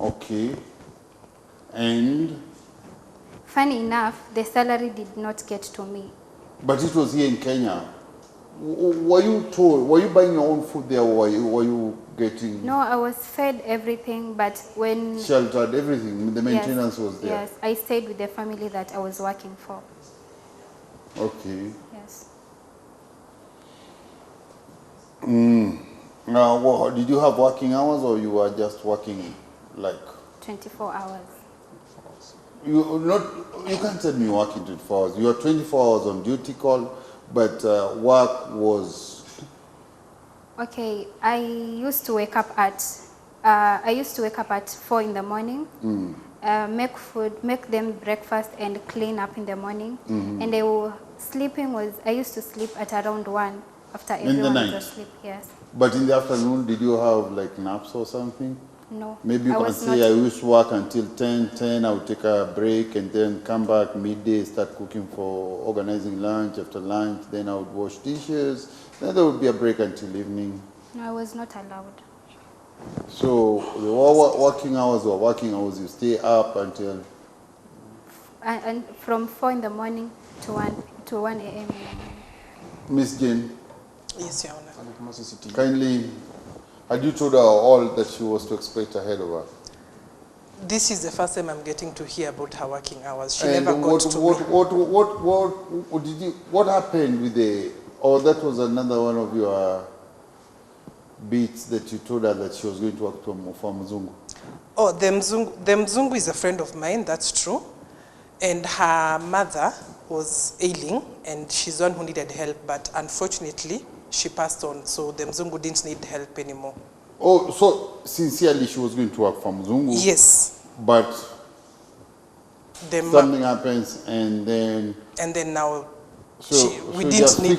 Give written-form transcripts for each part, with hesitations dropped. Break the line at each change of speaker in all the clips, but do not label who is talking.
Okay. And?
Funny enough, the salary did not get to me.
But it was here in Kenya. Were you buying your own food there, or were you getting?
No, I was fed everything, but when...
Sheltered, everything, the maintenance was there?
Yes, I stayed with the family that I was working for.
Okay.
Yes.
Now, did you have working hours, or you were just working like?
24 hours.
You can't tell me working 24 hours. You were 24 hours on duty call, but work was...
Okay, I used to wake up at 4 in the morning, make food, make them breakfast and clean up in the morning. And I used to sleep at around 1 after everyone was asleep. Yes.
But in the afternoon, did you have like naps or something?
No.
Maybe you can say, I used to work until 10, I would take a break and then come back midday, start cooking for organizing lunch. After lunch, then I would wash dishes. Then there would be a break until evening.
No, I was not allowed.
So the working hours were working hours. You stay up until?
And from 4 in the morning to 1 a.m.
Miss Jane?
Yes, Your Honor.
Kindly, had you told her all that she was to expect ahead of her?
This is the first time I'm getting to hear about her working hours. She
And
never got to me.
What happened with the? Or that was another one of your beats that you told her that she was going to work for Mzungu.
Oh, the Mzungu is a friend of mine, that's true. And her mother was ailing, and she's the one who needed help, but unfortunately, she passed on, so the Mzungu didn't need help anymore.
Oh, so sincerely she was going to work for Mzungu?
Yes.
But something happens, and then...
And then now,
we didn't need... You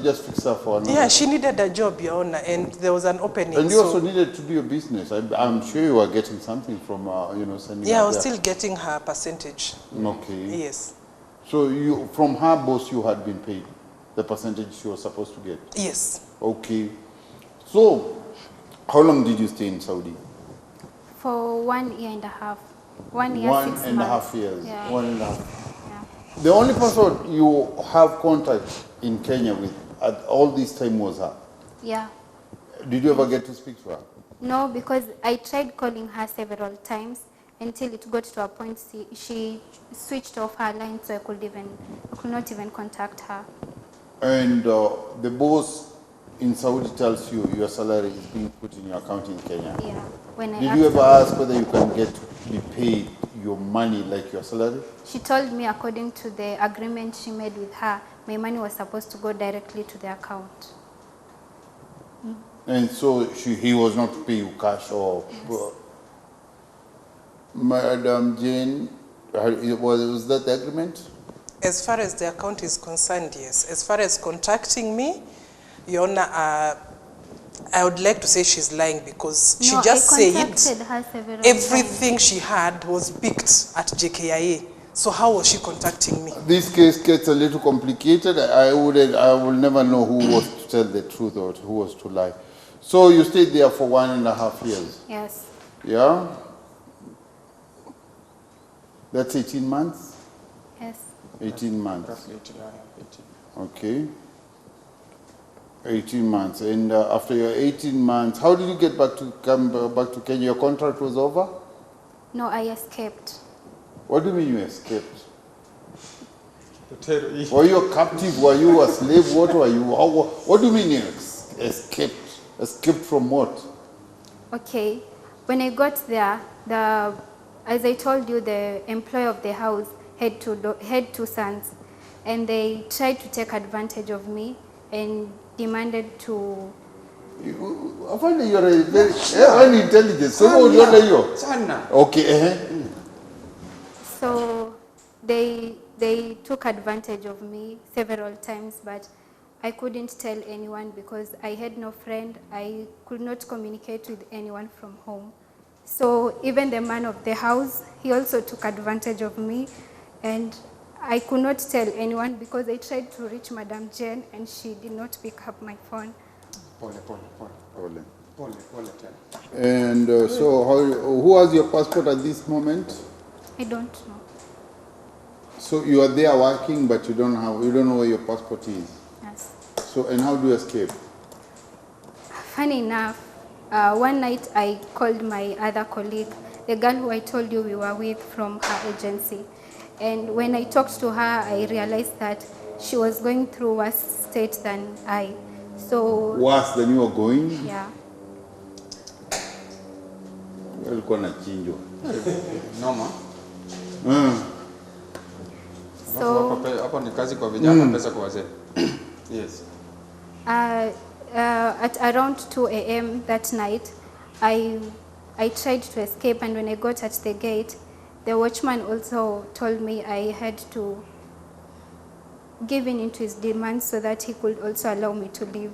just fixed her for another...
Yeah, she needed a job, Your Honor, and there was an opening.
And you also needed to do a business. I'm sure you were getting something from, sending
Yeah,
her
I was
there.
still getting her percentage.
Okay.
Yes.
So from her boss, you had been paid the percentage she was supposed to get?
Yes.
Okay. So, how long did you stay in Saudi?
For 1 year and a half. 1 year, 6 months.
1.5 years.
Yeah.
1.5. Yeah. The only person you have contact in Kenya with at all this time was her?
Yeah.
Did you ever get to speak to her?
No, because I tried calling her several times until it got to a point she switched off her line, so I could not even contact her.
And the boss in Saudi tells you your salary is being put in your account in Kenya?
Yeah.
Did you ever ask whether you can be paid your money like your salary?
She told me according to the agreement she made with her, my money was supposed to go directly to the account.
And so he was not to pay you cash or... Yes. Madam Jane, was that the agreement?
As far as the account is concerned, yes. As far as contacting me, Your Honor, I would like to say she's lying because she just said everything she had was picked at JKIA. So how was she contacting me?
This case gets a little complicated. I will never know who was to tell the truth or who was to lie. So you stayed there for 1.5 years?
Yes.
Yeah? That's 18 months?
Yes.
18 months.
Roughly 18.
Okay. 18 months. And after your 18 months, how did you get come back to Kenya? Your contract was over?
No, I escaped.
What do you mean you escaped? Were you a captive? Were you a slave? What were you? What do you mean you escaped? Escaped from what?
Okay. When I got there, as I told you, the employee of the house had two sons, and they tried to take advantage of me and demanded to...
I find that you're a very intelligent. So what are you? Okay.
So they took advantage of me several times, but I couldn't tell anyone because I had no friend. I could not communicate with anyone from home. So even the man of the house, he also took advantage of me, and I could not tell anyone because I tried to reach Madam Jane and she did not pick up my phone.
Pole. And so, who has your passport at this moment?
I don't know.
So you are there working, but you don't know where your passport is.
Yes.
So, and how do you escape?
Funny enough, one night I called my other colleague, the girl who I told you we were with from her agency. And when I talked to her, I realized that she was going through worse state than I. So
worse than you were going?
Yeah.
Walikuwa na chinjwa.
Noma.
So
hapo ni kazi kwa vijana, pesa kwa wazee. Yes.
At around 2 a.m. that night, I tried to escape, and when I got at the gate, the watchman also told me I had to give in to his demands so that he could also allow me to leave.